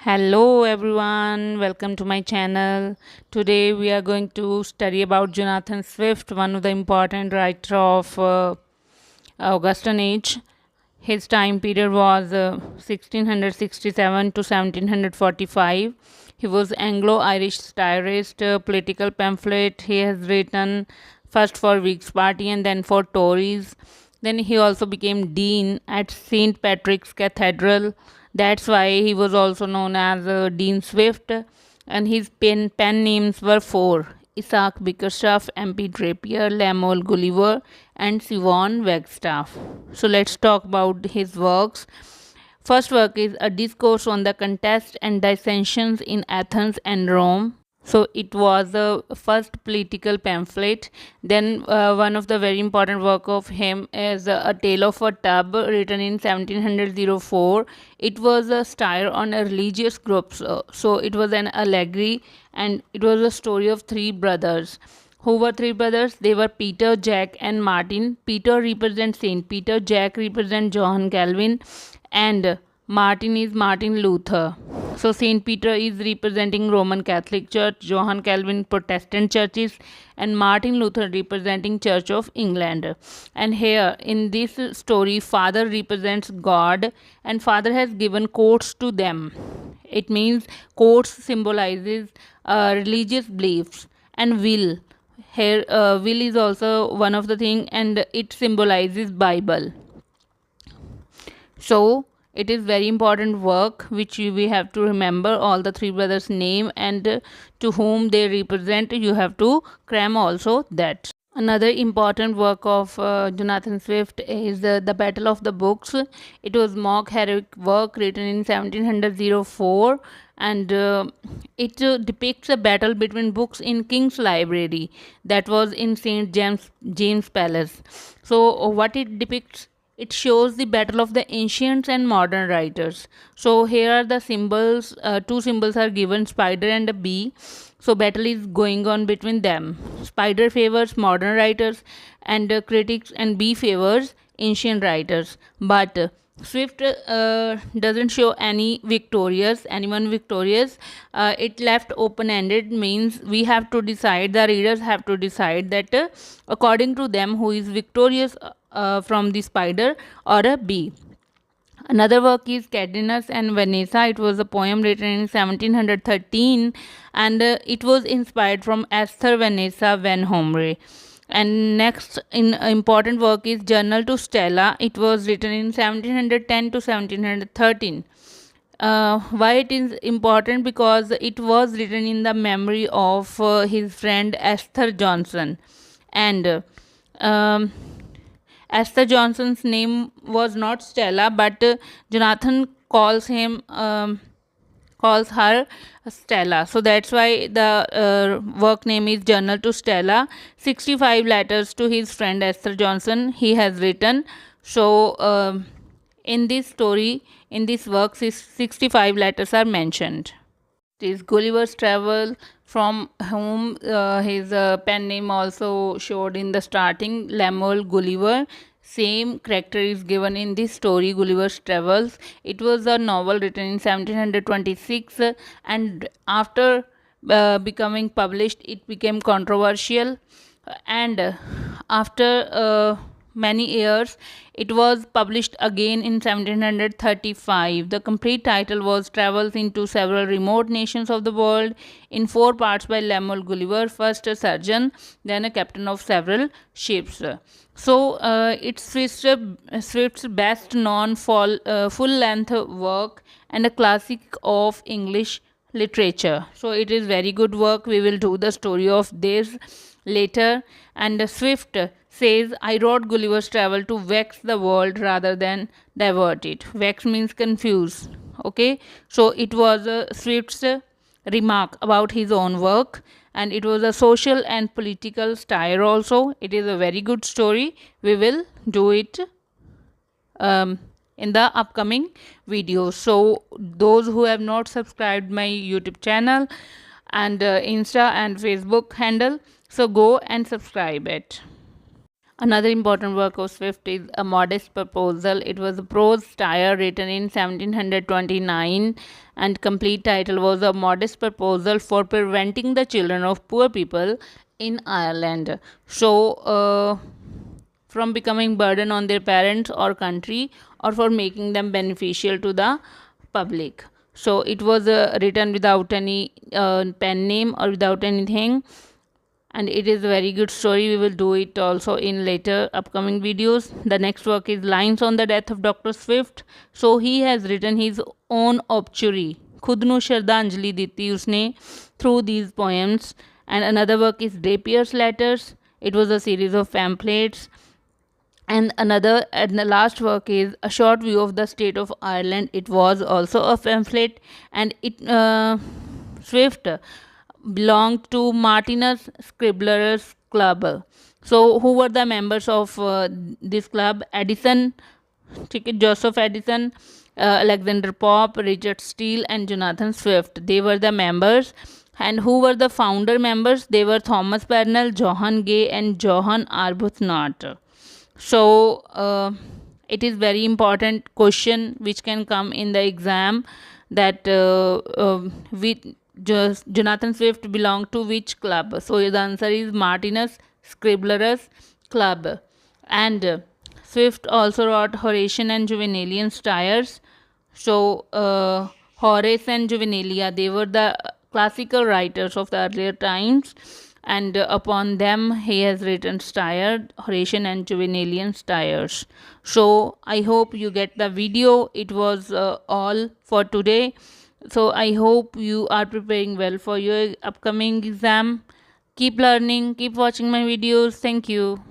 Hello everyone, welcome to my channel. Today we are going to study about Jonathan Swift, one of the important writer of Augustan Age. His time period was 1667 to 1745. He was Anglo-Irish satirist, political pamphlet. He has written first for Whigs Party and then for Tories. Then he also became dean at St. Patrick's Cathedral. That's why he was also known as Dean Swift. And his pen names were four: Isaac Bickerstaff, MP Drapier, Lemuel Gulliver, and Sivan Wagstaff. So let's talk about his works. First work is A Discourse on the Contest and Dissensions in Athens and Rome. So it was the first political pamphlet. Then one of the very important work of him is A Tale of a Tub, written in 1704. It was a satire on a religious groups. So it was an allegory, and it was a story of three brothers. Who were three brothers? They were Peter, Jack, and Martin. Peter represents Saint Peter, Jack represents John Calvin, and Martin is Martin Luther. So Saint Peter is representing Roman Catholic Church, Johann Calvin Protestant churches, and Martin Luther representing Church of England. And here in this story, Father represents God, and Father has given coats to them. It means coats symbolizes religious beliefs, and will. Here will is also one of the thing, and it symbolizes Bible. So it is very important work which we have to remember all the three brothers name, and to whom they represent. You have to cram also that. Another important work of Jonathan Swift is The Battle of the Books. It was mock heroic work written in 1704, and it depicts a battle between books in King's Library that was in St. James Palace. So what it depicts? It shows the battle of the ancients and modern writers. So here are the symbols. Two symbols are given: spider and a bee. So battle is going on between them. Spider favors modern writers, and critics, and bee favors ancient writers. But Swift doesn't show anyone victorious. It left open-ended, means we have to decide, the readers have to decide that according to them who is victorious from the spider or a bee. Another work is Cadre and Vanessa. It was a poem written in 1713, and it was inspired from Esther Vanessa Van Homre. And next in important work is Journal to Stella. It was written in 1710 to 1713. Why it is important? Because it was written in the memory of his friend Esther Johnson, and Esther Johnson's name was not Stella, but Jonathan calls her Stella. So that's why the work name is Journal to Stella. 65 letters to his friend Esther Johnson he has written. So in this story, in this work, 65 letters are mentioned. It is Gulliver's Travel, from whom his pen name also showed in the starting, Lemuel Gulliver. Same character is given in this story, Gulliver's Travels. It was a novel written in 1726, and after becoming published, it became controversial. And after many years, it was published again in 1735. The complete title was Travels into Several Remote Nations of the World, in 4 parts by Lemuel Gulliver, first a surgeon, then a captain of several ships. So it's Swift's best known full-length work, and a classic of English literature. So it is very good work. We will do the story of this later. And Swift says, I wrote Gulliver's Travel to vex the world rather than divert it. Vex means confuse. Okay, so it was Swift's remark about his own work, and it was a social and political satire also. It is a very good story. We will do it in the upcoming videos. So those who have not subscribed my YouTube channel and Insta and Facebook handle, so go and subscribe it. Another important work of Swift is A Modest Proposal. It was a prose style written in 1729, and complete title was A Modest Proposal for Preventing the Children of Poor People in Ireland. So, from becoming burden on their parents or country, or for making them beneficial to the public. So it was written without any pen name or without anything, and it is a very good story. We will do it also in later upcoming videos. The next work is Lines on the Death of Dr. Swift. So he has written his own obituary, खुद ਨੂੰ ਸ਼ਰਧਾਂਜਲੀ ਦਿੱਤੀ ਉਸਨੇ through these poems. And another work is Drapier's Letters. It was a series of pamphlets. And the last work is A Short View of the State of Ireland. It was also a pamphlet, and it Swift belonged to Martinus Scribblers Club. So who were the members of this club? Edison, Joseph Edison, Alexander Pope, Richard Steele, and Jonathan Swift. They were the members. And who were the founder members? They were Thomas Pernell, Johann Gay, and Johann Arbuthnot. So it is very important question which can come in the exam, that Jonathan Swift belonged to which club? So the answer is Martinus Scribblers Club. And Swift also wrote Horatian and Juvenalian Stires. So Horace and Juvenalia, they were the classical writers of the earlier times, and upon them he has written style, Horatian and Juvenalian stires. So I hope you get the video. It was all for today. So I hope you are preparing well for your upcoming exam. Keep learning, keep watching my videos. Thank you.